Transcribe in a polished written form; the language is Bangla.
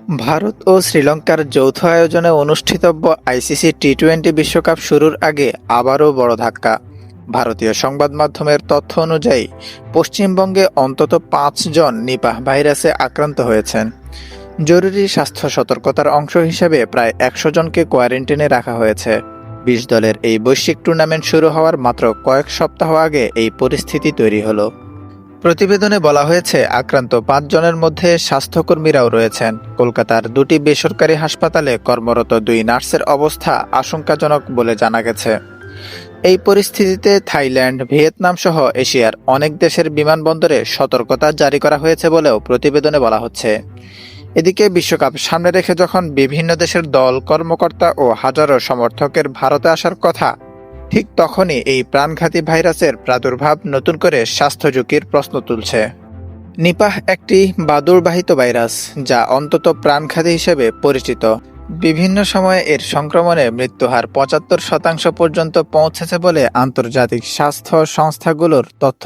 ভারত ও শ্রীলঙ্কার যৌথ আয়োজনে অনুষ্ঠিতব্য আইসিসি টি-20 বিশ্বকাপ শুরুর আগে আবারও বড় ধাক্কা। ভারতীয় সংবাদ মাধ্যমের তথ্য অনুযায়ী পশ্চিমবঙ্গে অন্তত 5 জন নিপাহ ভাইরাসে আক্রান্ত হয়েছেন। জরুরি স্বাস্থ্য সতর্কতার অংশ হিসেবে প্রায় 100 জনকে কোয়ারেন্টিনে রাখা হয়েছে। 20 দলের এই বৈশ্বিক টুর্নামেন্ট শুরু হওয়ার মাত্র কয়েক সপ্তাহ আগে এই পরিস্থিতি তৈরি হলো। প্রতিবেদনে বলা হয়েছে, আক্রান্ত 5 জনের মধ্যে স্বাস্থ্যকর্মীরাও রয়েছেন। কলকাতার 2টি বেসরকারি হাসপাতালে কর্মরত 2 নার্সের অবস্থা আশঙ্কাজনক বলে জানা গেছে। এই পরিস্থিতিতে থাইল্যান্ড, ভিয়েতনাম সহ এশিয়ার অনেক দেশের বিমানবন্দরে সতর্কতা জারি করা হয়েছে বলেও প্রতিবেদনে বলা হচ্ছে। এদিকে বিশ্বকাপ সামনে রেখে যখন বিভিন্ন দেশের দল, কর্মকর্তা ও হাজারো সমর্থকের ভারতে আসার কথা, ঠিক তখনই এই প্রাণঘাতী ভাইরাসের প্রাদুর্ভাব নতুন করে স্বাস্থ্য ঝুঁকির প্রশ্ন তুলছে। নিপাহ একটি বাদুড়বাহিত ভাইরাস, যা অন্তত প্রাণঘাতী হিসেবে পরিচিত। বিভিন্ন সময়ে এর সংক্রমণে মৃত্যুহার 75% পর্যন্ত পৌঁছেছে বলে আন্তর্জাতিক স্বাস্থ্য সংস্থাগুলোর তথ্য।